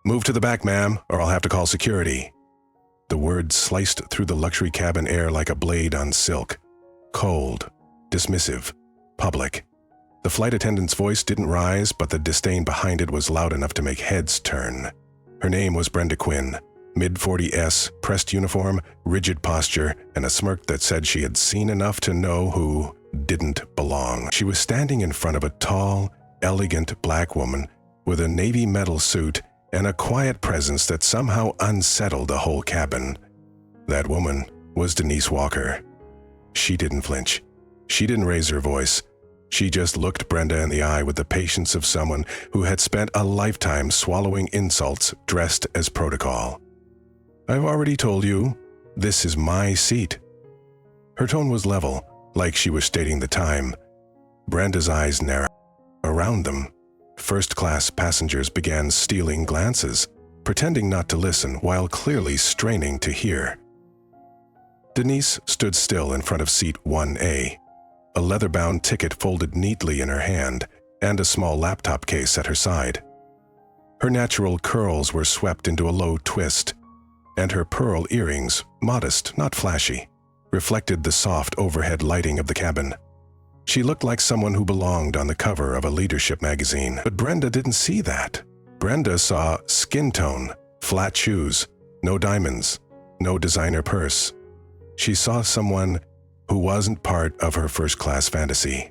"Move to the back, ma'am, or I'll have to call security." The words sliced through the luxury cabin air like a blade on silk. Cold, dismissive, public. The flight attendant's voice didn't rise, but the disdain behind it was loud enough to make heads turn. Her name was Brenda Quinn. Mid-40s, pressed uniform, rigid posture, and a smirk that said she had seen enough to know who didn't belong. She was standing in front of a tall, elegant black woman with a navy metal suit and a quiet presence that somehow unsettled the whole cabin. That woman was Denise Walker. She didn't flinch. She didn't raise her voice. She just looked Brenda in the eye with the patience of someone who had spent a lifetime swallowing insults dressed as protocol. "I've already told you, this is my seat." Her tone was level, like she was stating the time. Brenda's eyes narrowed. Around them, first-class passengers began stealing glances, pretending not to listen while clearly straining to hear. Denise stood still in front of seat 1A, a leather-bound ticket folded neatly in her hand and a small laptop case at her side. Her natural curls were swept into a low twist, and her pearl earrings, modest, not flashy, reflected the soft overhead lighting of the cabin. She looked like someone who belonged on the cover of a leadership magazine, but Brenda didn't see that. Brenda saw skin tone, flat shoes, no diamonds, no designer purse. She saw someone who wasn't part of her first-class fantasy.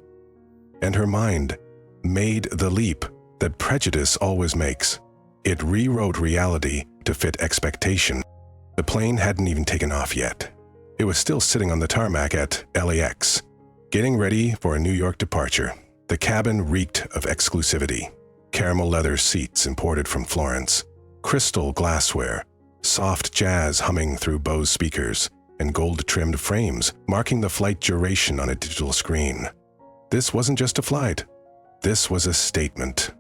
And her mind made the leap that prejudice always makes. It rewrote reality to fit expectation. The plane hadn't even taken off yet. It was still sitting on the tarmac at LAX, getting ready for a New York departure. The cabin reeked of exclusivity. Caramel leather seats imported from Florence, crystal glassware, soft jazz humming through Bose speakers, and gold-trimmed frames marking the flight duration on a digital screen. This wasn't just a flight. This was a statement,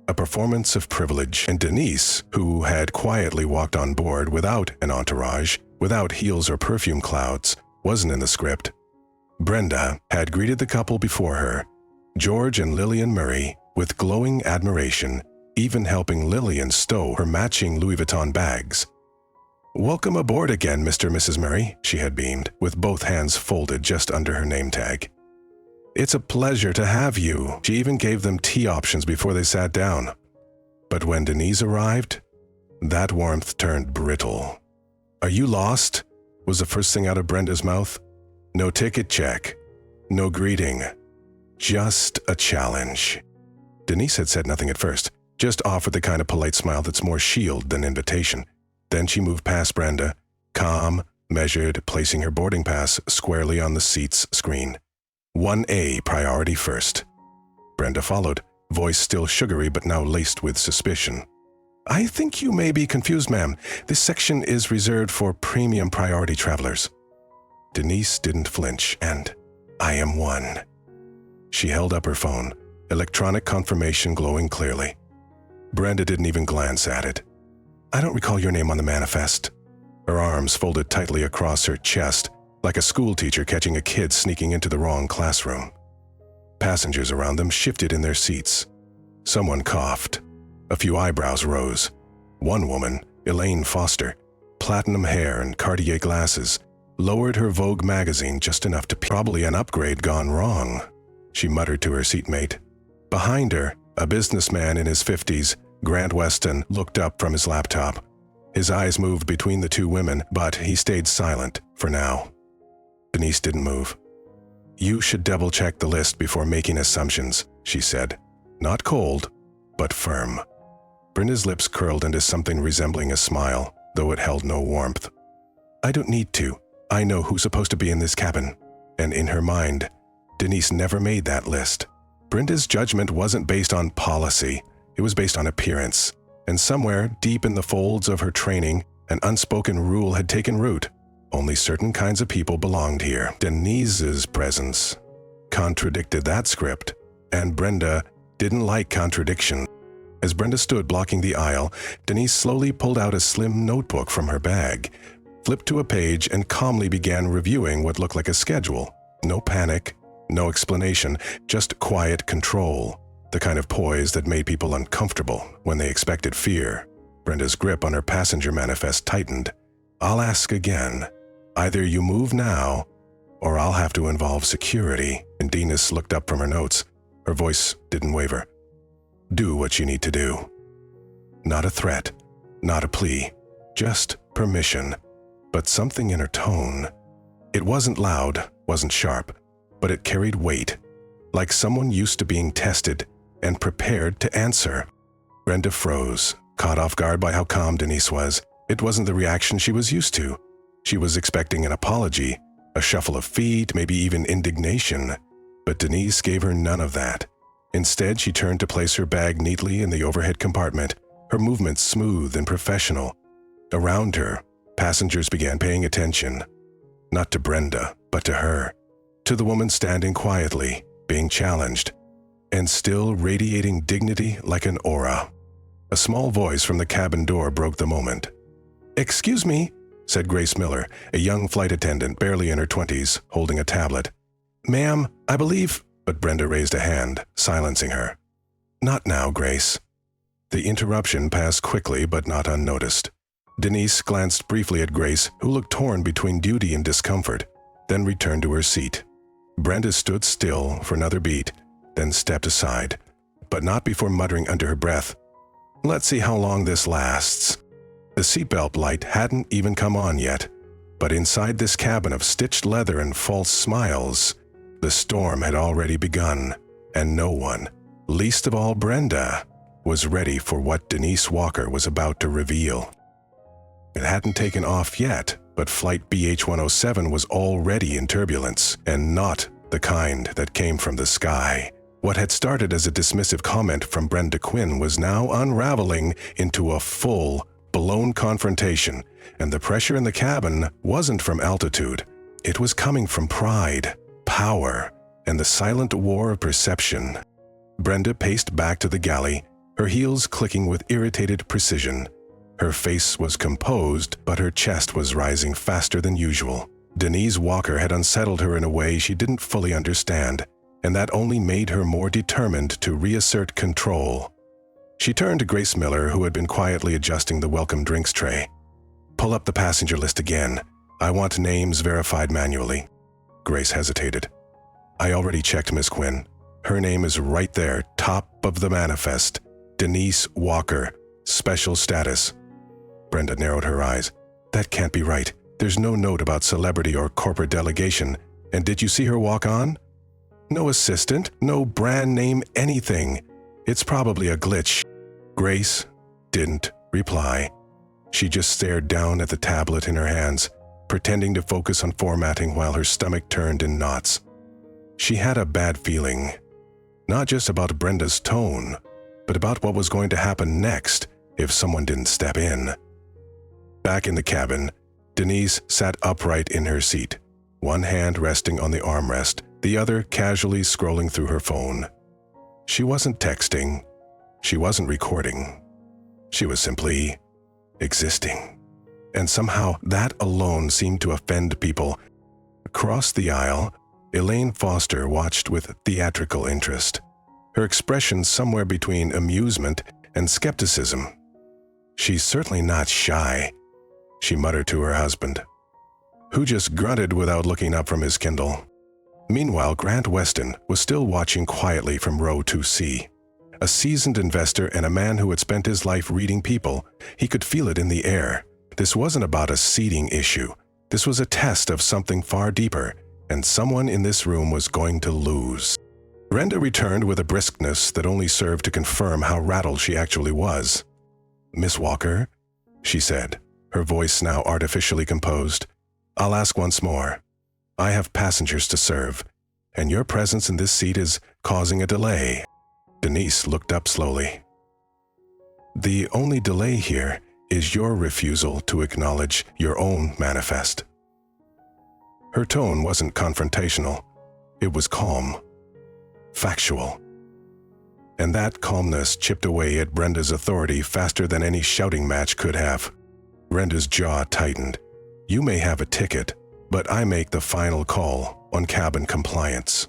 a performance of privilege, and Denise, who had quietly walked on board without an entourage, without heels or perfume clouds, wasn't in the script. Brenda had greeted the couple before her, George and Lillian Murray, with glowing admiration, even helping Lillian stow her matching Louis Vuitton bags. "Welcome aboard again, Mr. and Mrs. Murray," she had beamed, with both hands folded just under her name tag. "It's a pleasure to have you." She even gave them tea options before they sat down. But when Denise arrived, that warmth turned brittle. "Are you lost?" was the first thing out of Brenda's mouth. No ticket check, no greeting, just a challenge. Denise had said nothing at first, just offered the kind of polite smile that's more shield than invitation. Then she moved past Brenda, calm, measured, placing her boarding pass squarely on the seat's screen. 1A, priority first. Brenda followed, voice still sugary but now laced with suspicion. "I think you may be confused, ma'am. This section is reserved for premium priority travelers." Denise didn't flinch, and "I am one." She held up her phone, electronic confirmation glowing clearly. Brenda didn't even glance at it. "I don't recall your name on the manifest." Her arms folded tightly across her chest, like a schoolteacher catching a kid sneaking into the wrong classroom. Passengers around them shifted in their seats. Someone coughed. A few eyebrows rose. One woman, Elaine Foster, platinum hair and Cartier glasses, lowered her Vogue magazine just enough to probably an upgrade gone wrong. She muttered to her seatmate. Behind her, a businessman in his 50s, Grant Weston, looked up from his laptop. His eyes moved between the two women, but he stayed silent for now. Denise didn't move. "You should double-check the list before making assumptions," she said. Not cold, but firm. Brenda's lips curled into something resembling a smile, though it held no warmth. "I don't need to. I know who's supposed to be in this cabin." And in her mind, Denise never made that list. Brenda's judgment wasn't based on policy. It was based on appearance. And somewhere, deep in the folds of her training, an unspoken rule had taken root. Only certain kinds of people belonged here. Denise's presence contradicted that script, and Brenda didn't like contradiction. As Brenda stood blocking the aisle, Denise slowly pulled out a slim notebook from her bag, flipped to a page, and calmly began reviewing what looked like a schedule. No panic, no explanation, just quiet control, the kind of poise that made people uncomfortable when they expected fear. Brenda's grip on her passenger manifest tightened. "I'll ask again. Either you move now, or I'll have to involve security." And Denise looked up from her notes. Her voice didn't waver. "Do what you need to do." Not a threat, not a plea, just permission. But something in her tone. It wasn't loud, wasn't sharp, but it carried weight, like someone used to being tested and prepared to answer. Brenda froze, caught off guard by how calm Denise was. It wasn't the reaction she was used to. She was expecting an apology, a shuffle of feet, maybe even indignation. But Denise gave her none of that. Instead, she turned to place her bag neatly in the overhead compartment, her movements smooth and professional. Around her, passengers began paying attention. Not to Brenda, but to her. To the woman standing quietly, being challenged, and still radiating dignity like an aura. A small voice from the cabin door broke the moment. "Excuse me," said Grace Miller, a young flight attendant barely in her 20s, holding a tablet. "Ma'am, I believe—" But Brenda raised a hand, silencing her. "Not now, Grace." The interruption passed quickly but not unnoticed. Denise glanced briefly at Grace, who looked torn between duty and discomfort, then returned to her seat. Brenda stood still for another beat, then stepped aside, but not before muttering under her breath, "Let's see how long this lasts." The seatbelt light hadn't even come on yet, but inside this cabin of stitched leather and false smiles, the storm had already begun, and no one, least of all Brenda, was ready for what Denise Walker was about to reveal. It hadn't taken off yet, but flight BH-107 was already in turbulence, and not the kind that came from the sky. What had started as a dismissive comment from Brenda Quinn was now unraveling into a full, blown confrontation, and the pressure in the cabin wasn't from altitude. It was coming from pride, power, and the silent war of perception. Brenda paced back to the galley, her heels clicking with irritated precision. Her face was composed, but her chest was rising faster than usual. Denise Walker had unsettled her in a way she didn't fully understand, and that only made her more determined to reassert control. She turned to Grace Miller, who had been quietly adjusting the welcome drinks tray. "Pull up the passenger list again. I want names verified manually." Grace hesitated. "I already checked, Miss Quinn. Her name is right there, top of the manifest. Denise Walker, special status." Brenda narrowed her eyes. "That can't be right. There's no note about celebrity or corporate delegation. And did you see her walk on? No assistant, no brand name, anything. It's probably a glitch." Grace didn't reply. She just stared down at the tablet in her hands, pretending to focus on formatting while her stomach turned in knots. She had a bad feeling, not just about Brenda's tone, but about what was going to happen next if someone didn't step in. Back in the cabin, Denise sat upright in her seat, one hand resting on the armrest, the other casually scrolling through her phone. She wasn't texting. She wasn't recording. She was simply existing. And somehow that alone seemed to offend people. Across the aisle, Elaine Foster watched with theatrical interest, her expression somewhere between amusement and skepticism. "She's certainly not shy," she muttered to her husband, who just grunted without looking up from his Kindle. Meanwhile, Grant Weston was still watching quietly from row 2C. A seasoned investor and a man who had spent his life reading people, he could feel it in the air. This wasn't about a seating issue. This was a test of something far deeper, and someone in this room was going to lose. Brenda returned with a briskness that only served to confirm how rattled she actually was. "Miss Walker," she said, her voice now artificially composed, "I'll ask once more. I have passengers to serve, and your presence in this seat is causing a delay." Denise looked up slowly. "The only delay here is your refusal to acknowledge your own manifest." Her tone wasn't confrontational. It was calm, factual. And that calmness chipped away at Brenda's authority faster than any shouting match could have. Brenda's jaw tightened. "You may have a ticket, but I make the final call on cabin compliance.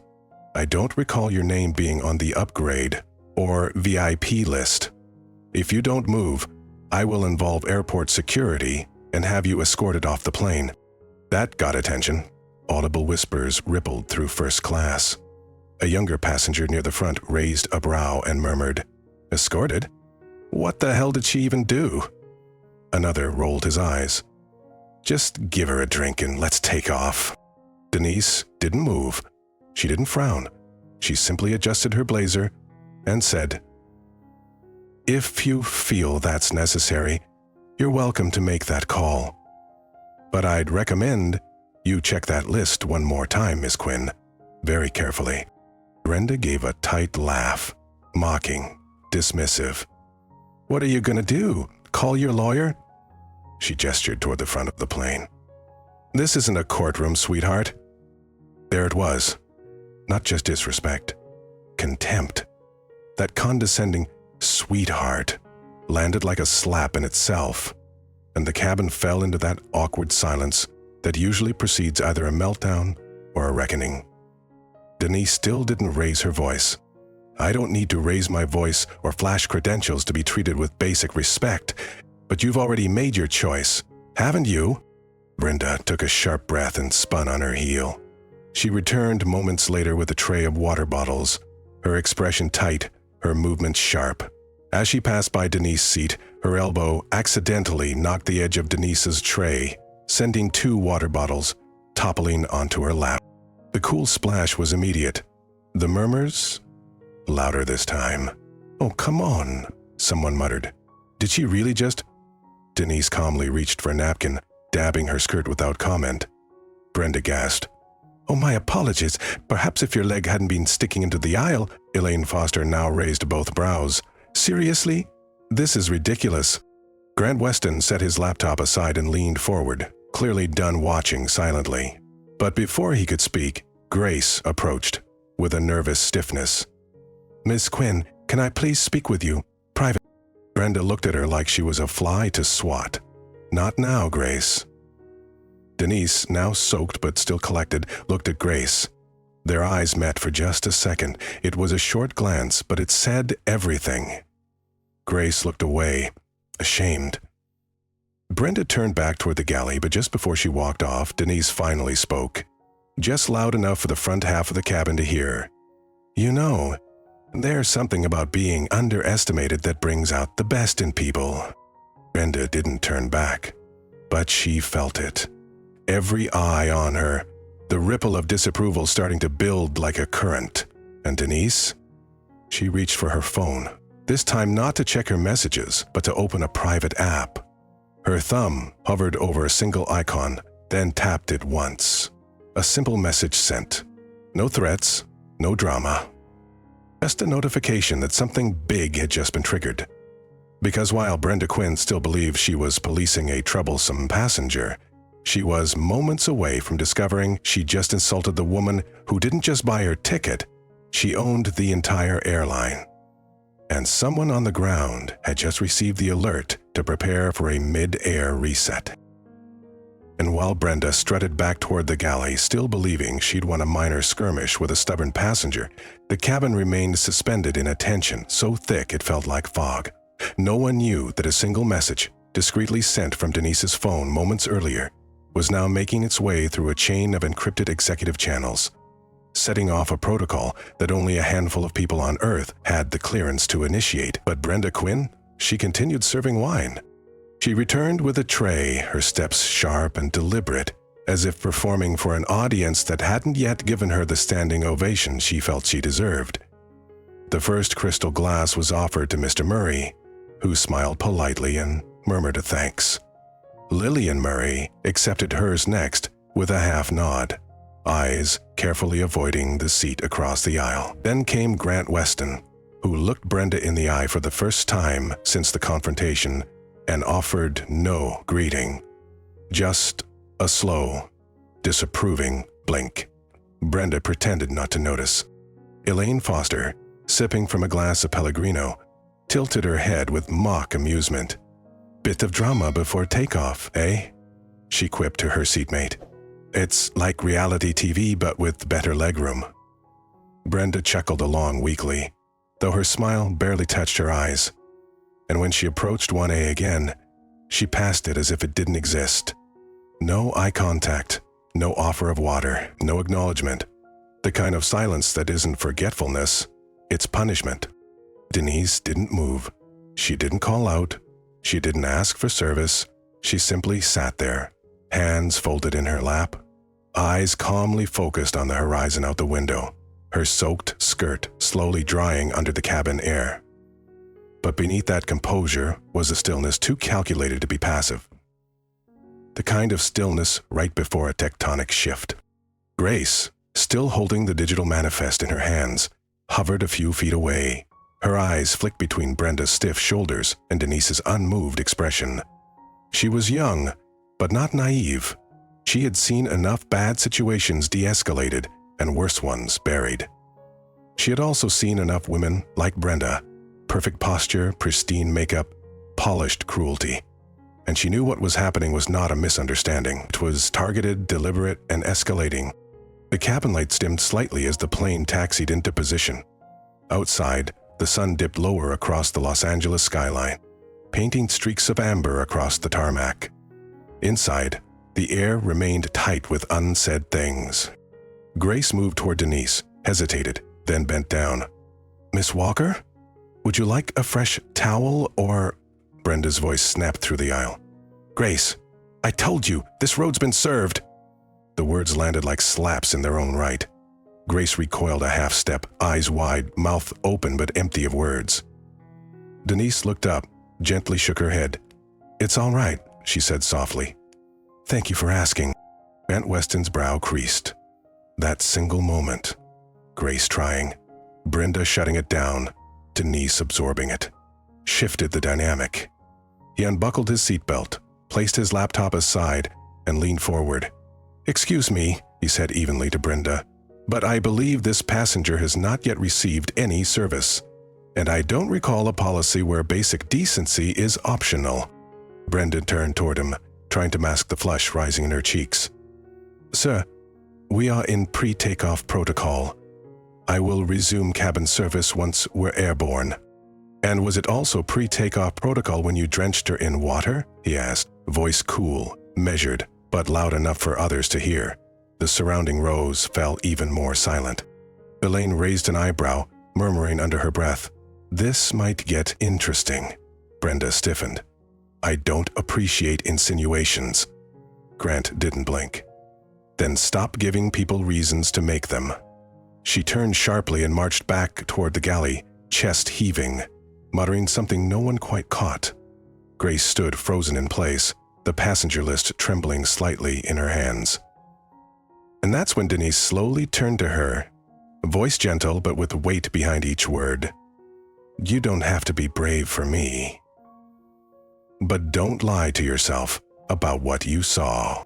I don't recall your name being on the upgrade or VIP list. If you don't move, I will involve airport security and have you escorted off the plane." That got attention. Audible whispers rippled through first class. A younger passenger near the front raised a brow and murmured, "Escorted? What the hell did she even do?" Another rolled his eyes. "Just give her a drink and let's take off." Denise didn't move. She didn't frown. She simply adjusted her blazer and said, "If you feel that's necessary, you're welcome to make that call. But I'd recommend you check that list one more time, Miss Quinn, very carefully." Brenda gave a tight laugh, mocking, dismissive. "What are you going to do? Call your lawyer?" She gestured toward the front of the plane. "This isn't a courtroom, sweetheart." There it was. Not just disrespect. Contempt. That condescending "sweetheart" landed like a slap in itself, and the cabin fell into that awkward silence that usually precedes either a meltdown or a reckoning. Denise still didn't raise her voice. "I don't need to raise my voice or flash credentials to be treated with basic respect, but you've already made your choice, haven't you?" Brenda took a sharp breath and spun on her heel. She returned moments later with a tray of water bottles, her expression tight, her movements sharp. As she passed by Denise's seat, her elbow accidentally knocked the edge of Denise's tray, sending 2 water bottles toppling onto her lap. The cool splash was immediate. The murmurs? Louder this time. "Oh, come on," someone muttered. "Did she really just—" Denise calmly reached for a napkin, dabbing her skirt without comment. Brenda gasped. "Oh, my apologies. Perhaps if your leg hadn't been sticking into the aisle." Elaine Foster now raised both brows. "Seriously? This is ridiculous." Grant Weston set his laptop aside and leaned forward, clearly done watching silently. But before he could speak, Grace approached, with a nervous stiffness. "Miss Quinn, can I please speak with you? Private." Brenda looked at her like she was a fly to swat. "Not now, Grace." Denise, now soaked but still collected, looked at Grace. Their eyes met for just a second. It was a short glance, but it said everything. Grace looked away, ashamed. Brenda turned back toward the galley, but just before she walked off, Denise finally spoke, just loud enough for the front half of the cabin to hear. "You know, there's something about being underestimated that brings out the best in people." Brenda didn't turn back, but she felt it. Every eye on her, the ripple of disapproval starting to build like a current. And Denise? She reached for her phone, this time not to check her messages, but to open a private app. Her thumb hovered over a single icon, then tapped it once. A simple message sent. No threats, no drama. Just a notification that something big had just been triggered. Because while Brenda Quinn still believed she was policing a troublesome passenger, she was moments away from discovering she just insulted the woman who didn't just buy her ticket, she owned the entire airline. And someone on the ground had just received the alert to prepare for a mid-air reset. And while Brenda strutted back toward the galley, still believing she'd won a minor skirmish with a stubborn passenger, the cabin remained suspended in a tension so thick it felt like fog. No one knew that a single message, discreetly sent from Denise's phone moments earlier, was now making its way through a chain of encrypted executive channels, setting off a protocol that only a handful of people on Earth had the clearance to initiate. But Brenda Quinn? She continued serving wine. She returned with a tray, her steps sharp and deliberate, as if performing for an audience that hadn't yet given her the standing ovation she felt she deserved. The first crystal glass was offered to Mr. Murray, who smiled politely and murmured a thanks. Lillian Murray accepted hers next with a half nod, eyes carefully avoiding the seat across the aisle. Then came Grant Weston, who looked Brenda in the eye for the first time since the confrontation and offered no greeting, just a slow, disapproving blink. Brenda pretended not to notice. Elaine Foster, sipping from a glass of Pellegrino, tilted her head with mock amusement. "Bit of drama before takeoff, eh?" she quipped to her seatmate. "It's like reality TV but with better legroom." Brenda chuckled along weakly, though her smile barely touched her eyes. and when she approached 1A again, she passed it as if it didn't exist. No eye contact, no offer of water, no acknowledgement. The kind of silence that isn't forgetfulness, it's punishment. Denise didn't move. She didn't call out. She didn't ask for service. She simply sat there, hands folded in her lap, eyes calmly focused on the horizon out the window, her soaked skirt slowly drying under the cabin air. But beneath that composure was a stillness too calculated to be passive. The kind of stillness right before a tectonic shift. Grace, still holding the digital manifest in her hands, hovered a few feet away. Her eyes flicked between Brenda's stiff shoulders and Denise's unmoved expression. She was young, but not naive. She had seen enough bad situations de-escalated and worse ones buried. She had also seen enough women like Brenda, perfect posture, pristine makeup, polished cruelty. And she knew what was happening was not a misunderstanding. It was targeted, deliberate, and escalating. The cabin lights dimmed slightly as the plane taxied into position. Outside, the sun dipped lower across the Los Angeles skyline, painting streaks of amber across the tarmac. Inside, the air remained tight with unsaid things. Grace moved toward Denise, hesitated, then bent down. "Miss Walker? Would you like a fresh towel or—" Brenda's voice snapped through the aisle. "Grace, I told you, this road's been served." The words landed like slaps in their own right. Grace recoiled a half step, eyes wide, mouth open but empty of words. Denise looked up, gently shook her head. "It's all right," she said softly. "Thank you for asking." Aunt Weston's brow creased. That single moment. Grace trying, Brenda shutting it down, Denise absorbing it, shifted the dynamic. He unbuckled his seatbelt, placed his laptop aside, and leaned forward. "Excuse me," he said evenly to Brenda, "but I believe this passenger has not yet received any service, and I don't recall a policy where basic decency is optional." Brenda turned toward him, trying to mask the flush rising in her cheeks. "Sir, we are in pre-takeoff protocol. I will resume cabin service once we're airborne." "And was it also pre-takeoff protocol when you drenched her in water?" he asked, voice cool, measured, but loud enough for others to hear. The surrounding rows fell even more silent. Elaine raised an eyebrow, murmuring under her breath, "This might get interesting." Brenda stiffened. "I don't appreciate insinuations." Grant didn't blink. "Then stop giving people reasons to make them." She turned sharply and marched back toward the galley, chest heaving, muttering something no one quite caught. Grace stood frozen in place, the passenger list trembling slightly in her hands. And that's when Denise slowly turned to her, voice gentle but with weight behind each word. "You don't have to be brave for me. But don't lie to yourself about what you saw."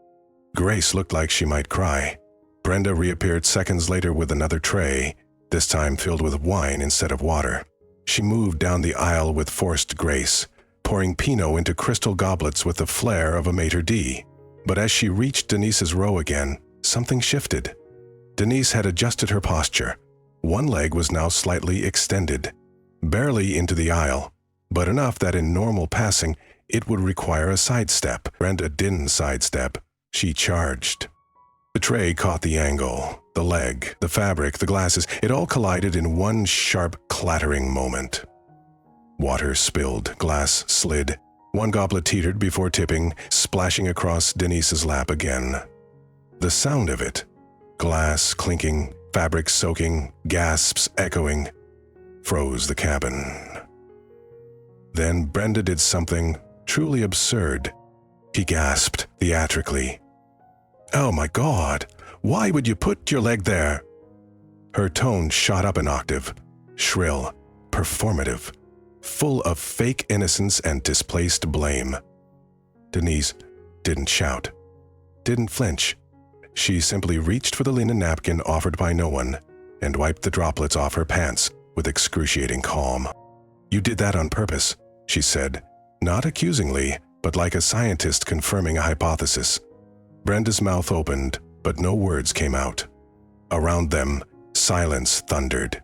Grace looked like she might cry. Brenda reappeared seconds later with another tray, this time filled with wine instead of water. She moved down the aisle with forced grace, pouring Pinot into crystal goblets with the flair of a maitre d'. But as she reached Denise's row again, something shifted. Denise had adjusted her posture. One leg was now slightly extended, barely into the aisle, but enough that in normal passing it would require a sidestep. Brenda didn't sidestep. She charged. The tray caught the angle, the leg, the fabric, the glasses. It all collided in one sharp, clattering moment. Water spilled, glass slid. One goblet teetered before tipping, splashing across Denise's lap again. The sound of it, glass clinking, fabric soaking, gasps echoing, froze the cabin. Then Brenda did something truly absurd. She gasped theatrically. "Oh my God, why would you put your leg there?" Her tone shot up an octave, shrill, performative, full of fake innocence and displaced blame. Denise didn't shout, didn't flinch. She simply reached for the linen napkin offered by no one and wiped the droplets off her pants with excruciating calm. "You did that on purpose," she said, not accusingly, but like a scientist confirming a hypothesis. Brenda's mouth opened, but no words came out. Around them, silence thundered.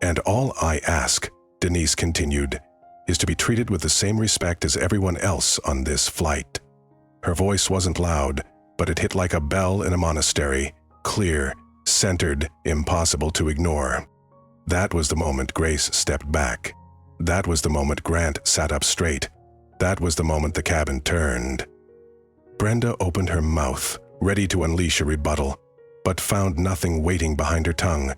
"And all I ask," Denise continued, is to be treated with the same respect as everyone else on this flight. Her voice wasn't loud, but it hit like a bell in a monastery, clear, centered, impossible to ignore. That was the moment Grace stepped back. That was the moment Grant sat up straight. That was the moment the cabin turned. Brenda opened her mouth, ready to unleash a rebuttal, but found nothing waiting behind her tongue.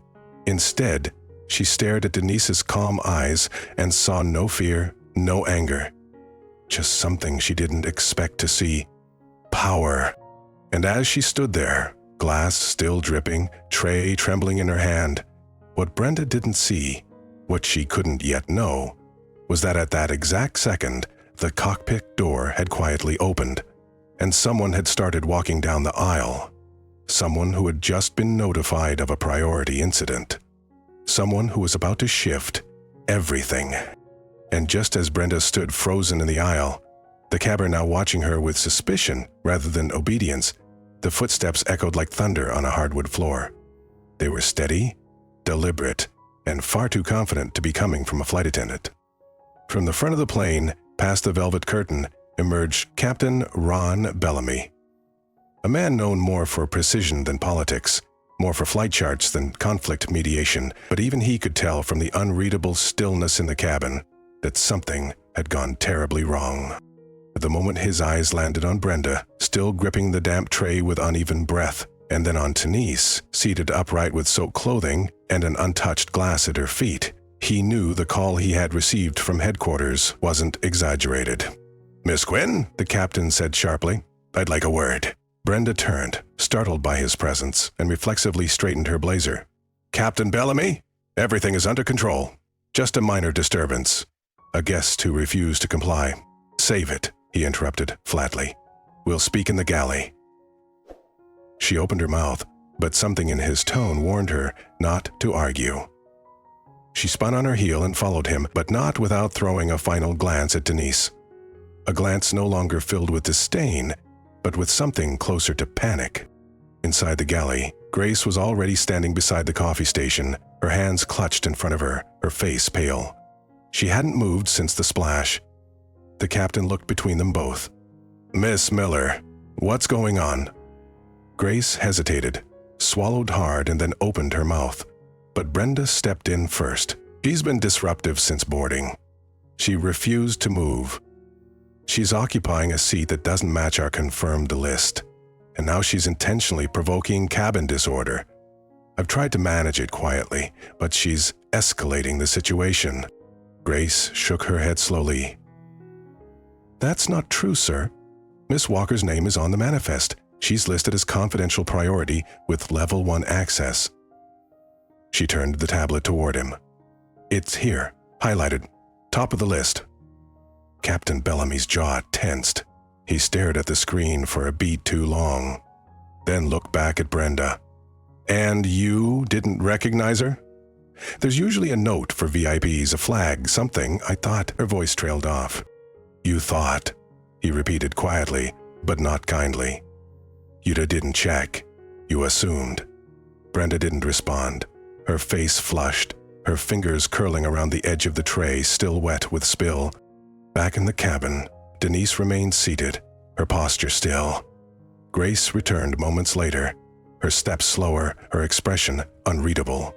Instead, she stared at Denise's calm eyes and saw no fear, no anger. Just something she didn't expect to see. Power. And as she stood there, glass still dripping, tray trembling in her hand, what Brenda didn't see, what she couldn't yet know, was that at that exact second, the cockpit door had quietly opened, and someone had started walking down the aisle. Someone who had just been notified of a priority incident. Someone who was about to shift everything. And just as Brenda stood frozen in the aisle, the cabber now watching her with suspicion rather than obedience, the footsteps echoed like thunder on a hardwood floor. They were steady, deliberate, and far too confident to be coming from a flight attendant. From the front of the plane, past the velvet curtain, emerged Captain Ron Bellamy. A man known more for precision than politics, more for flight charts than conflict mediation, but even he could tell from the unreadable stillness in the cabin that something had gone terribly wrong. At the moment his eyes landed on Brenda, still gripping the damp tray with uneven breath, and then on Denise, seated upright with soaked clothing and an untouched glass at her feet, he knew the call he had received from headquarters wasn't exaggerated. "Miss Quinn," the captain said sharply, "I'd like a word." Brenda turned, startled by his presence, and reflexively straightened her blazer. "Captain Bellamy, everything is under control. Just a minor disturbance." A guest who refused to comply. "Save it," he interrupted flatly. "We'll speak in the galley." She opened her mouth, but something in his tone warned her not to argue. She spun on her heel and followed him, but not without throwing a final glance at Denise. A glance no longer filled with disdain, but with something closer to panic. Inside the galley, Grace was already standing beside the coffee station, her hands clutched in front of her, her face pale. She hadn't moved since the splash. The captain looked between them both. "Miss Miller, what's going on?" Grace hesitated, swallowed hard, and then opened her mouth. But Brenda stepped in first. She's been disruptive since boarding. She refused to move. She's occupying a seat that doesn't match our confirmed list. And now she's intentionally provoking cabin disorder. I've tried to manage it quietly, but she's escalating the situation. Grace shook her head slowly. "That's not true, sir. Miss Walker's name is on the manifest. She's listed as confidential priority with level 1 access." She turned the tablet toward him. "It's here, highlighted, top of the list." Captain Bellamy's jaw tensed. He stared at the screen for a beat too long, then looked back at Brenda. "And you didn't recognize her?" "There's usually a note for VIPs, a flag, something." I thought. Her voice trailed off. "You thought," he repeated quietly, but not kindly. "You didn't check. You assumed." Brenda didn't respond. Her face flushed, her fingers curling around the edge of the tray, still wet with spill. Back in the cabin, Denise remained seated, her posture still. Grace returned moments later, her steps slower, her expression unreadable.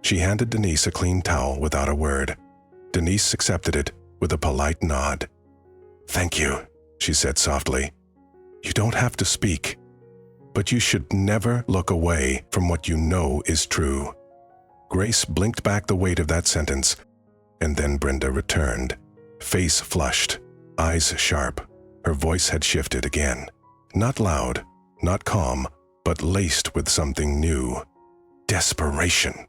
She handed Denise a clean towel without a word. Denise accepted it with a polite nod. "Thank you," she said softly. "You don't have to speak, but you should never look away from what you know is true." Grace blinked back the weight of that sentence, and then Brenda returned, face flushed, eyes sharp. Her voice had shifted again. Not loud, not calm, but laced with something new. Desperation.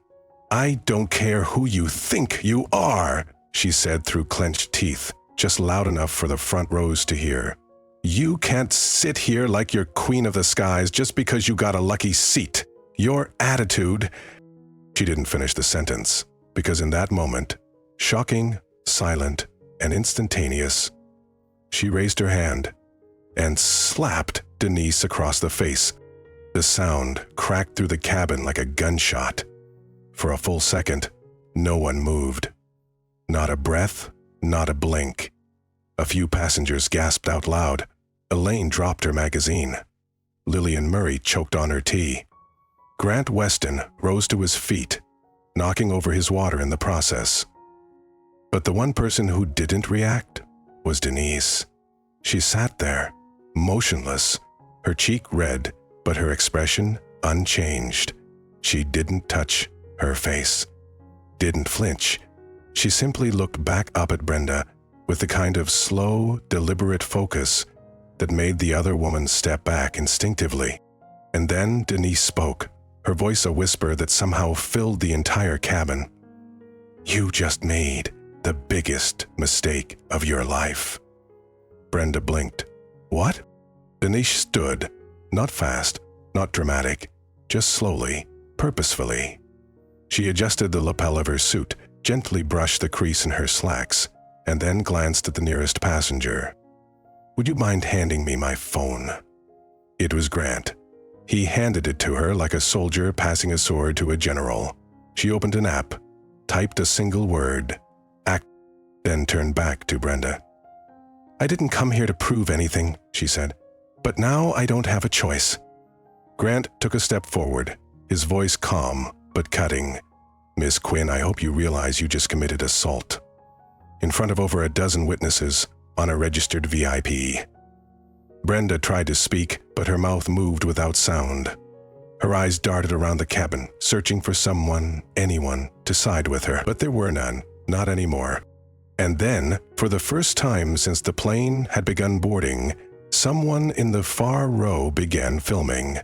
"I don't care who you think you are," she said through clenched teeth, just loud enough for the front rows to hear. "You can't sit here like you're queen of the skies just because you got a lucky seat. Your attitude—" She didn't finish the sentence, because in that moment, shocking, silent, and instantaneous, she raised her hand and slapped Denise across the face. The sound cracked through the cabin like a gunshot. For a full second, no one moved. Not a breath, Not a blink. A few passengers gasped out loud. Elaine dropped her magazine. Lillian Murray choked on her tea. Grant Weston rose to his feet, knocking over his water in the process. But the one person who didn't react was Denise. She sat there, motionless, her cheek red, but her expression unchanged. She didn't touch her face, didn't flinch. She simply looked back up at Brenda with the kind of slow, deliberate focus that made the other woman step back instinctively. And then Denise spoke, her voice a whisper that somehow filled the entire cabin. "You just made the biggest mistake of your life." Brenda blinked. "What?" Denise stood, not fast, not dramatic, just slowly, purposefully. She adjusted the lapel of her suit, gently brushed the crease in her slacks, and then glanced at the nearest passenger. "Would you mind handing me my phone?" It was Grant. He handed it to her like a soldier passing a sword to a general. She opened an app, typed a single word, "act," then turned back to Brenda. "I didn't come here to prove anything," she said, "but now I don't have a choice." Grant took a step forward, his voice calm but cutting. "Miss Quinn, I hope you realize you just committed assault. In front of over a dozen witnesses, on a registered VIP." Brenda tried to speak, but her mouth moved without sound. Her eyes darted around the cabin, searching for someone, anyone, to side with her, but there were none, not anymore. And then, for the first time since the plane had begun boarding, someone in the far row began filming.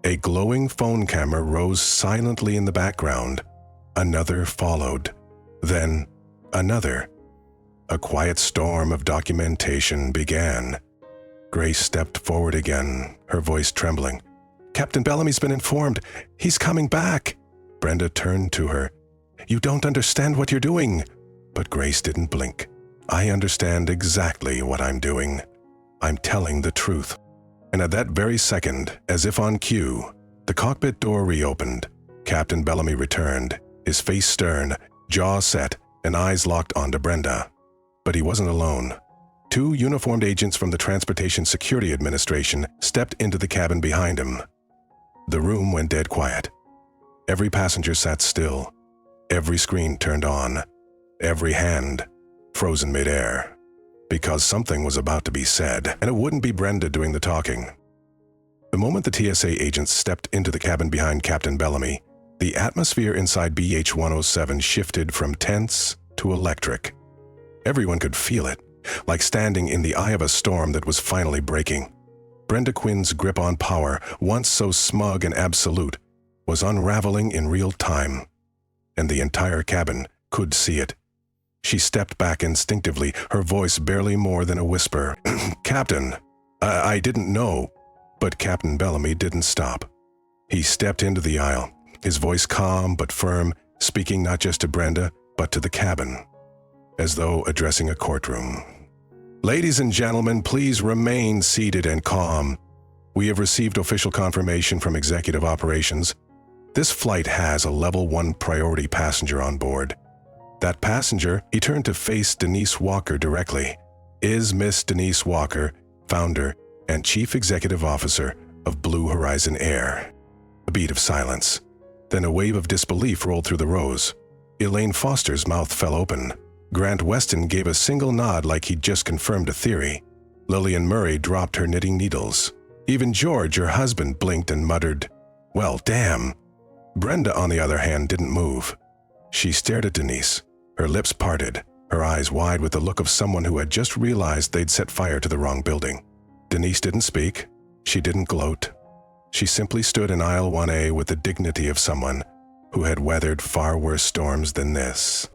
A glowing phone camera rose silently in the background. Another followed. Then, another. A quiet storm of documentation began. Grace stepped forward again, her voice trembling. "Captain Bellamy's been informed. He's coming back." Brenda turned to her. "You don't understand what you're doing." But Grace didn't blink. "I understand exactly what I'm doing. I'm telling the truth." And at that very second, as if on cue, the cockpit door reopened. Captain Bellamy returned, his face stern, jaw set, and eyes locked onto Brenda. But he wasn't alone. Two uniformed agents from the Transportation Security Administration stepped into the cabin behind him. The room went dead quiet. Every passenger sat still. Every screen turned on. Every hand frozen midair. Because something was about to be said, and it wouldn't be Brenda doing the talking. The moment the TSA agents stepped into the cabin behind Captain Bellamy, the atmosphere inside BH-107 shifted from tense to electric. Everyone could feel it, like standing in the eye of a storm that was finally breaking. Brenda Quinn's grip on power, once so smug and absolute, was unraveling in real time, and the entire cabin could see it. She stepped back instinctively, her voice barely more than a whisper. "Captain, I didn't know." But Captain Bellamy didn't stop. He stepped into the aisle, his voice calm but firm, speaking not just to Brenda, but to the cabin, as though addressing a courtroom. "Ladies and gentlemen, please remain seated and calm. We have received official confirmation from Executive Operations. This flight has a Level 1 priority passenger on board. That passenger," he turned to face Denise Walker directly, "is Miss Denise Walker, founder and Chief Executive Officer of Blue Horizon Air." A beat of silence. Then a wave of disbelief rolled through the rows. Elaine Foster's mouth fell open. Grant Weston gave a single nod like he'd just confirmed a theory. Lillian Murray dropped her knitting needles. Even George, her husband, blinked and muttered, "Well, damn." Brenda, on the other hand, didn't move. She stared at Denise, her lips parted, her eyes wide with the look of someone who had just realized they'd set fire to the wrong building. Denise didn't speak. She didn't gloat. She simply stood in aisle 1A with the dignity of someone who had weathered far worse storms than this.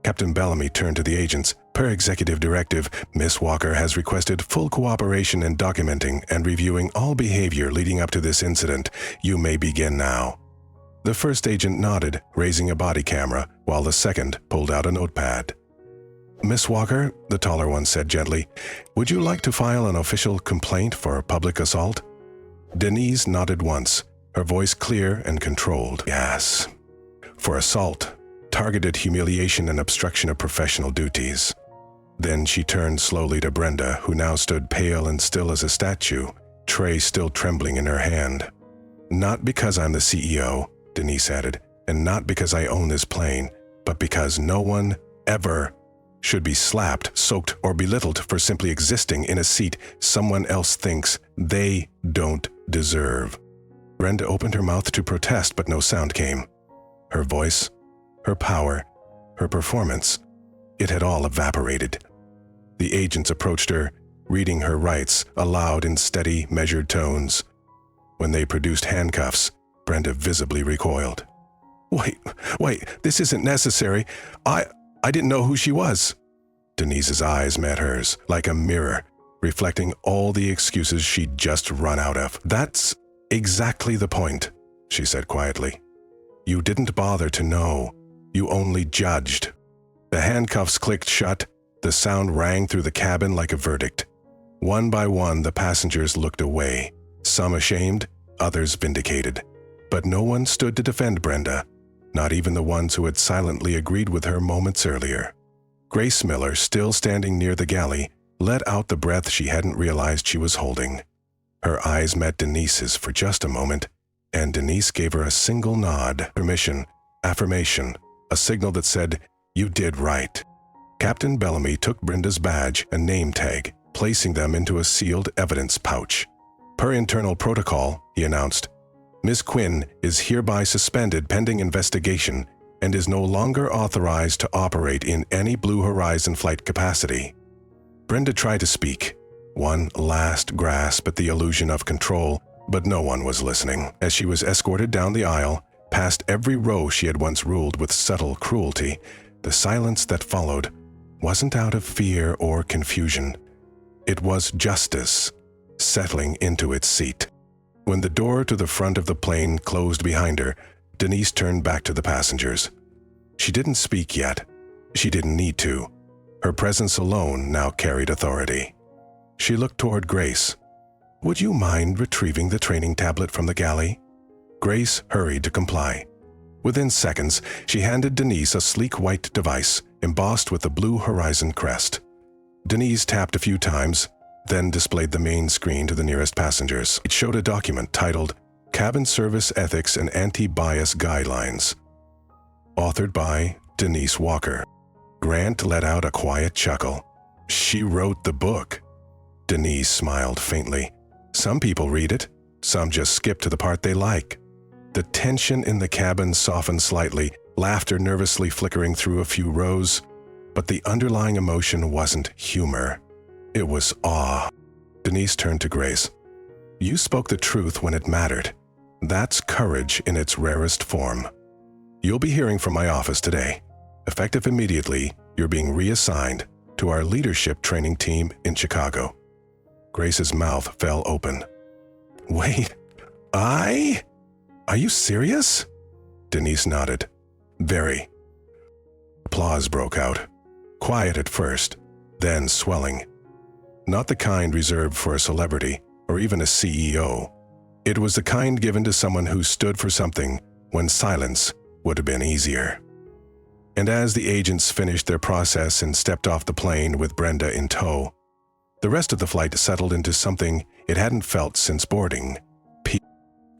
Captain Bellamy turned to the agents. "Per executive directive, Miss Walker has requested full cooperation in documenting and reviewing all behavior leading up to this incident. You may begin now." The first agent nodded, raising a body camera, while the second pulled out a notepad. "Miss Walker," the taller one said gently, "would you like to file an official complaint for public assault?" Denise nodded once, her voice clear and controlled. "Yes. For assault, targeted humiliation and obstruction of professional duties." Then she turned slowly to Brenda, who now stood pale and still as a statue, tray still trembling in her hand. "Not because I'm the CEO," Denise added, "and not because I own this plane, but because no one, ever, should be slapped, soaked, or belittled for simply existing in a seat someone else thinks they don't deserve." Brenda opened her mouth to protest, but no sound came. Her voice, her power, her performance, it had all evaporated. The agents approached her, reading her rights aloud in steady, measured tones. When they produced handcuffs, Brenda visibly recoiled. Wait, this isn't necessary. I didn't know who she was." Denise's eyes met hers, like a mirror, reflecting all the excuses she'd just run out of. "That's exactly the point," she said quietly. "You didn't bother to know. You only judged." The handcuffs clicked shut. The sound rang through the cabin like a verdict. One by one, the passengers looked away, some ashamed, others vindicated. But no one stood to defend Brenda, not even the ones who had silently agreed with her moments earlier. Grace Miller, still standing near the galley, let out the breath she hadn't realized she was holding. Her eyes met Denise's for just a moment, and Denise gave her a single nod, permission, affirmation, a signal that said, "You did right." Captain Bellamy took Brenda's badge and name tag, placing them into a sealed evidence pouch. "Per internal protocol," he announced, "Ms. Quinn is hereby suspended pending investigation and is no longer authorized to operate in any Blue Horizon flight capacity." Brenda tried to speak, one last grasp at the illusion of control, but no one was listening. As she was escorted down the aisle, past every row she had once ruled with subtle cruelty, the silence that followed wasn't out of fear or confusion. It was justice settling into its seat. When the door to the front of the plane closed behind her, Denise turned back to the passengers. She didn't speak yet. She didn't need to. Her presence alone now carried authority. She looked toward Grace. "Would you mind retrieving the training tablet from the galley?" Grace hurried to comply. Within seconds, she handed Denise a sleek white device embossed with the Blue Horizon crest. Denise tapped a few times, then displayed the main screen to the nearest passengers. It showed a document titled Cabin Service Ethics and Anti-Bias Guidelines, authored by Denise Walker. Grant let out a quiet chuckle. She wrote the book. Denise smiled faintly. Some people read it, some just skip to the part they like. The tension in the cabin softened slightly, laughter nervously flickering through a few rows, but the underlying emotion wasn't humor. It was awe. Denise turned to Grace. "You spoke the truth when it mattered. That's courage in its rarest form. You'll be hearing from my office today. Effective immediately, you're being reassigned to our leadership training team in Chicago." Grace's mouth fell open. "Wait, Are you serious?" Denise nodded. "Very." Applause broke out. Quiet at first, then swelling. Not the kind reserved for a celebrity or even a CEO. It was the kind given to someone who stood for something when silence would have been easier. And as the agents finished their process and stepped off the plane with Brenda in tow, the rest of the flight settled into something it hadn't felt since boarding.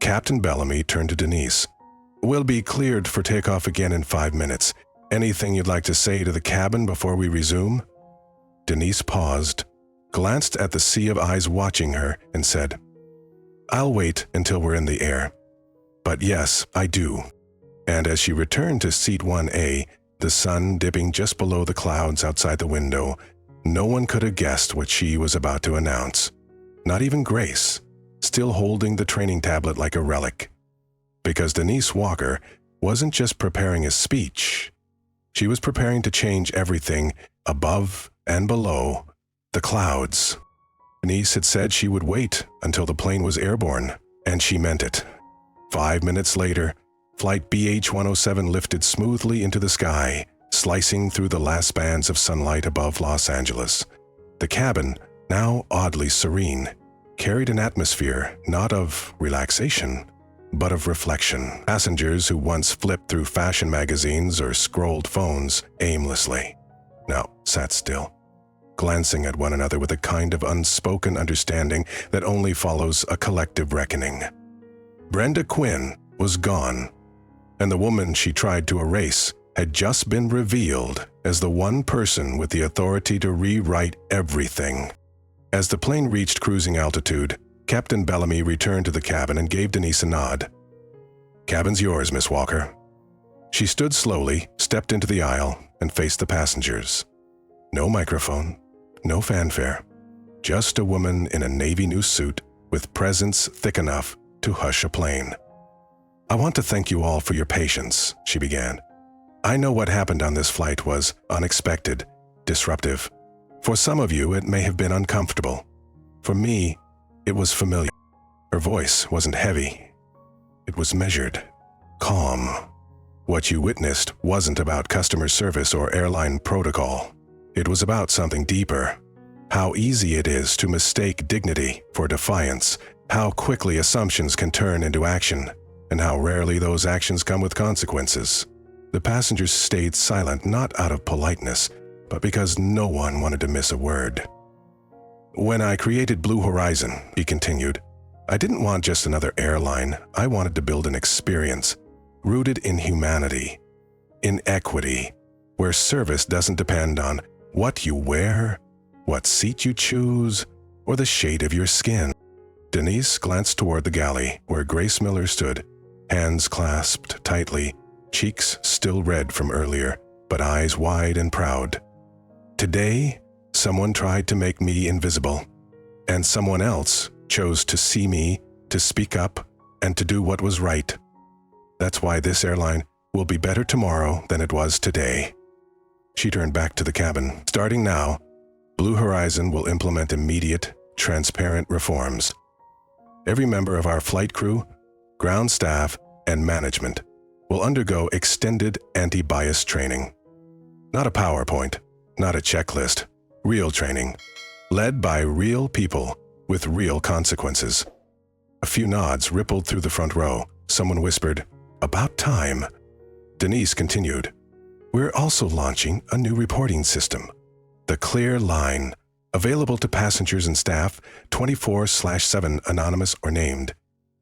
Captain Bellamy turned to Denise. "We'll be cleared for takeoff again in 5 minutes. Anything you'd like to say to the cabin before we resume?" Denise paused, glanced at the sea of eyes watching her, and said, "I'll wait until we're in the air. But yes, I do." And as she returned to seat 1A, the sun dipping just below the clouds outside the window, no one could have guessed what she was about to announce. Not even Grace, still holding the training tablet like a relic. Because Denise Walker wasn't just preparing a speech. She was preparing to change everything above and below the clouds. Denise had said she would wait until the plane was airborne, and she meant it. 5 minutes later, Flight BH-107 lifted smoothly into the sky, slicing through the last bands of sunlight above Los Angeles. The cabin, now oddly serene, carried an atmosphere not of relaxation, but of reflection. Passengers who once flipped through fashion magazines or scrolled phones aimlessly now sat still, glancing at one another with a kind of unspoken understanding that only follows a collective reckoning. Brenda Quinn was gone, and the woman she tried to erase had just been revealed as the one person with the authority to rewrite everything. As the plane reached cruising altitude, Captain Bellamy returned to the cabin and gave Denise a nod. "Cabin's yours, Miss Walker." She stood slowly, stepped into the aisle, and faced the passengers. No microphone, no fanfare, just a woman in a navy new suit with presence thick enough to hush a plane. "I want to thank you all for your patience," she began. "I know what happened on this flight was unexpected, disruptive. For some of you, it may have been uncomfortable. For me, it was familiar." Her voice wasn't heavy. It was measured, calm. What you witnessed wasn't about customer service or airline protocol. It was about something deeper. How easy it is to mistake dignity for defiance, how quickly assumptions can turn into action, and how rarely those actions come with consequences. The passengers stayed silent not out of politeness, but because no one wanted to miss a word. "When I created Blue Horizon," he continued, "I didn't want just another airline. I wanted to build an experience rooted in humanity, in equity, where service doesn't depend on what you wear, what seat you choose, or the shade of your skin." Denise glanced toward the galley where Grace Miller stood, hands clasped tightly, cheeks still red from earlier, but eyes wide and proud. "Today, someone tried to make me invisible, and someone else chose to see me, to speak up, and to do what was right. That's why this airline will be better tomorrow than it was today." She turned back to the cabin. "Starting now, Blue Horizon will implement immediate, transparent reforms. Every member of our flight crew, ground staff, and management will undergo extended anti-bias training. Not a PowerPoint, not a checklist, real training, led by real people with real consequences." A few nods rippled through the front row. Someone whispered, "About time." Denise continued, "We're also launching a new reporting system, the Clear Line, available to passengers and staff 24/7, anonymous or named.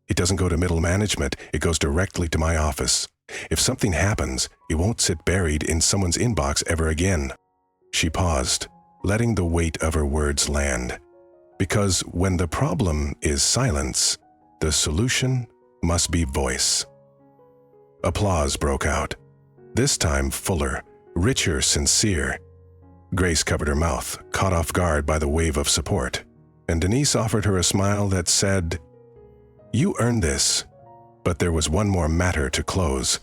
It doesn't go to middle management, it goes directly to my office. If something happens, it won't sit buried in someone's inbox ever again." She paused, letting the weight of her words land. Because when the problem is silence, the solution must be voice. Applause broke out, this time fuller, richer, sincere. Grace covered her mouth, caught off guard by the wave of support, and Denise offered her a smile that said, "You earned this." But there was one more matter to close.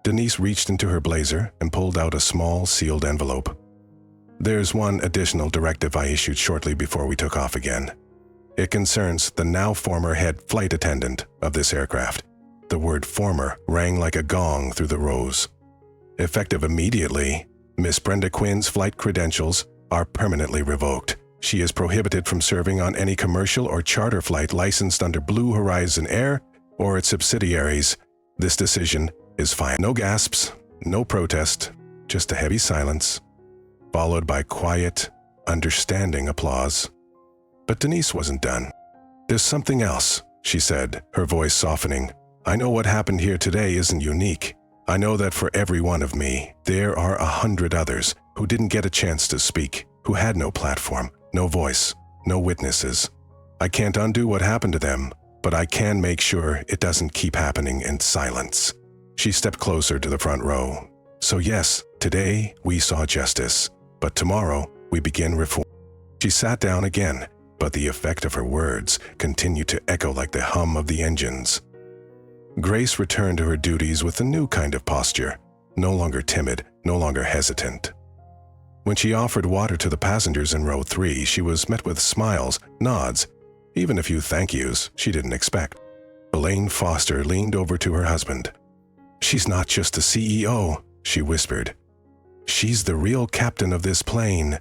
Denise reached into her blazer and pulled out a small sealed envelope. "There's one additional directive I issued shortly before we took off again. It concerns the now former head flight attendant of this aircraft." The word former rang like a gong through the rows. "Effective immediately, Miss Brenda Quinn's flight credentials are permanently revoked. She is prohibited from serving on any commercial or charter flight licensed under Blue Horizon Air or its subsidiaries. This decision is final." No gasps, no protest, just a heavy silence, followed by quiet, understanding applause. But Denise wasn't done. "There's something else," she said, her voice softening. "I know what happened here today isn't unique. I know that for every one of me, there are 100 others who didn't get a chance to speak, who had no platform, no voice, no witnesses. I can't undo what happened to them, but I can make sure it doesn't keep happening in silence." She stepped closer to the front row. "So yes, today we saw justice, but tomorrow we begin reform." She sat down again, but the effect of her words continued to echo like the hum of the engines. Grace returned to her duties with a new kind of posture, no longer timid, no longer hesitant. When she offered water to the passengers in row 3, she was met with smiles, nods, even a few thank yous she didn't expect. Elaine Foster leaned over to her husband. "She's not just the CEO," she whispered. "She's the real captain of this plane."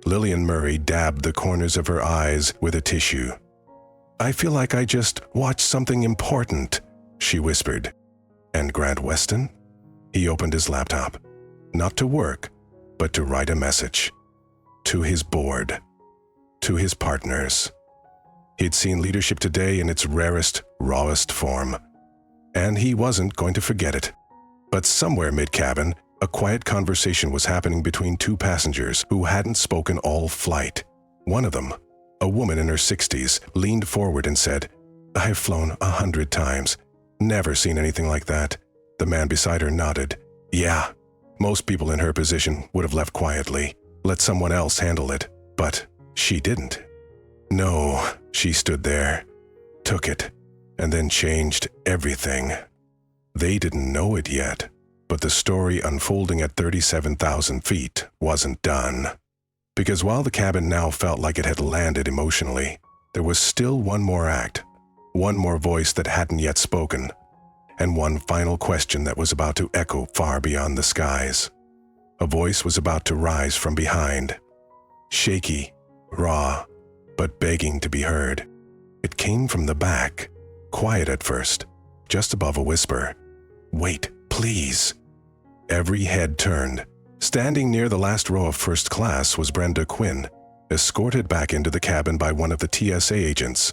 Lillian Murray dabbed the corners of her eyes with a tissue. "I feel like I just watched something important," she whispered. "And Grant Weston?" He opened his laptop. Not to work, but to write a message. to his board, to his partners. He'd seen leadership today in its rarest, rawest form, and he wasn't going to forget it. But somewhere mid-cabin, a quiet conversation was happening between two passengers who hadn't spoken all flight. One of them, a woman in her 60s, leaned forward and said, "I've flown 100 times. Never seen anything like that." The man beside her nodded. "Yeah, most people in her position would have left quietly, let someone else handle it, but she didn't. No, she stood there, took it, and then changed everything." They didn't know it yet, but the story unfolding at 37,000 feet wasn't done. Because while the cabin now felt like it had landed emotionally, there was still one more act, one more voice that hadn't yet spoken, and one final question that was about to echo far beyond the skies. A voice was about to rise from behind, shaky, raw, but begging to be heard. It came from the back, quiet at first, just above a whisper. "Wait, please." Every head turned. Standing near the last row of first class was Brenda Quinn, escorted back into the cabin by one of the TSA agents.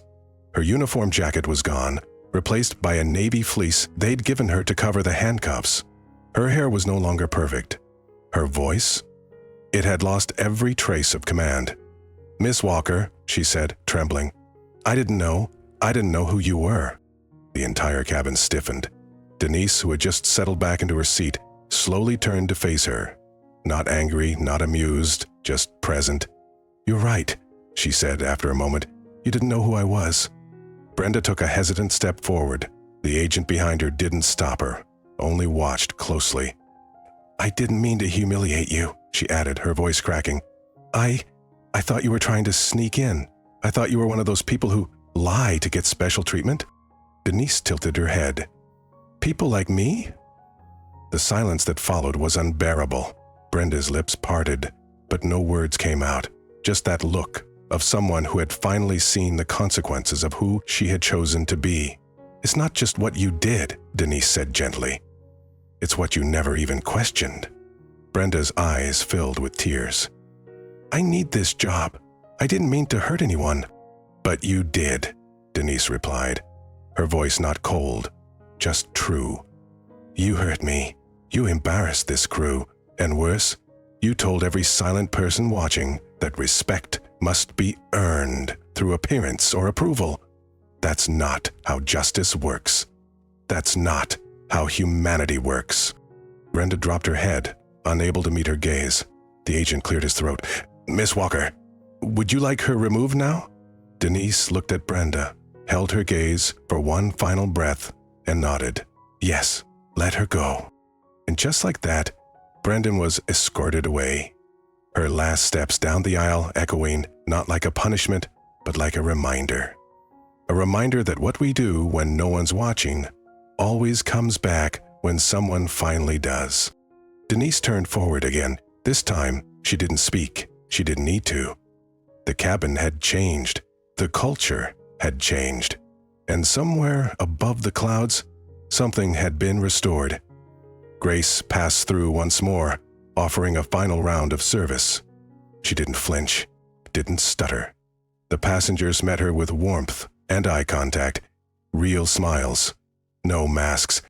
Her uniform jacket was gone, replaced by a navy fleece they'd given her to cover the handcuffs. Her hair was no longer perfect. Her voice? It had lost every trace of command. "Miss Walker," she said, trembling. I didn't know who you were." The entire cabin stiffened. Denise, who had just settled back into her seat, slowly turned to face her. Not angry, not amused, just present. "You're right," she said after a moment. "You didn't know who I was." Brenda took a hesitant step forward. The agent behind her didn't stop her, only watched closely. "I didn't mean to humiliate you," she added, her voice cracking. I thought you were trying to sneak in. I thought you were one of those people who lie to get special treatment." Denise tilted her head. "People like me?" The silence that followed was unbearable. Brenda's lips parted, but no words came out, just that look of someone who had finally seen the consequences of who she had chosen to be. "It's not just what you did," Denise said gently. "It's what you never even questioned." Brenda's eyes filled with tears. "I need this job. I didn't mean to hurt anyone." "But you did," Denise replied, her voice not cold, just true. "You hurt me. You embarrassed this crew. And worse, you told every silent person watching that respect must be earned through appearance or approval. That's not how justice works. That's not how humanity works." Brenda dropped her head, unable to meet her gaze. The agent cleared his throat. "Miss Walker, would you like her removed now?" Denise looked at Brenda, held her gaze for one final breath, and nodded. "Yes, let her go." And just like that, Brendan was escorted away, her last steps down the aisle echoing not like a punishment, but like a reminder. A reminder that what we do when no one's watching always comes back when someone finally does. Denise turned forward again. This time, she didn't speak. She didn't need to. The cabin had changed. The culture had changed. And somewhere above the clouds, something had been restored. Grace passed through once more, offering a final round of service. She didn't flinch, didn't stutter. The passengers met her with warmth and eye contact, real smiles, no masks.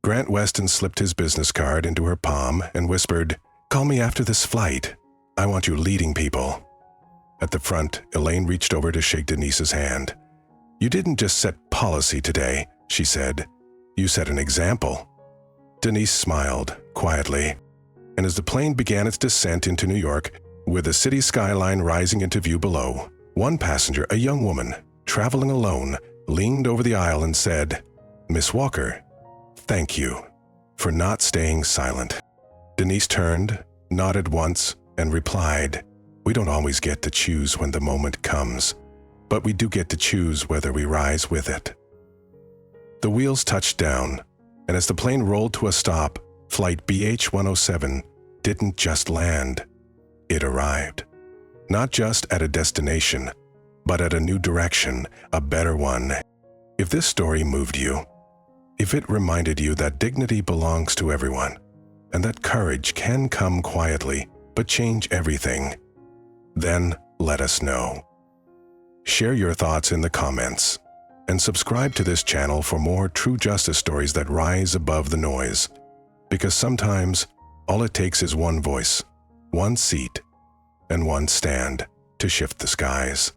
Grant Weston slipped his business card into her palm and whispered, "Call me after this flight. I want you leading people." At the front, Elaine reached over to shake Denise's hand. "You didn't just set policy today," she said. "You set an example." Denise smiled quietly, and as the plane began its descent into New York, with the city skyline rising into view below, one passenger, a young woman, traveling alone, leaned over the aisle and said, "Miss Walker, thank you for not staying silent." Denise turned, nodded once, and replied, "We don't always get to choose when the moment comes, but we do get to choose whether we rise with it." The wheels touched down, and as the plane rolled to a stop, flight BH-107 didn't just land. It arrived. Not just at a destination, but at a new direction, a better one. If this story moved you, if it reminded you that dignity belongs to everyone, and that courage can come quietly but change everything, Then let us know. Share your thoughts in the comments and subscribe to this channel for more true justice stories that rise above the noise. Because sometimes all it takes is one voice, one seat, and one stand to shift the skies.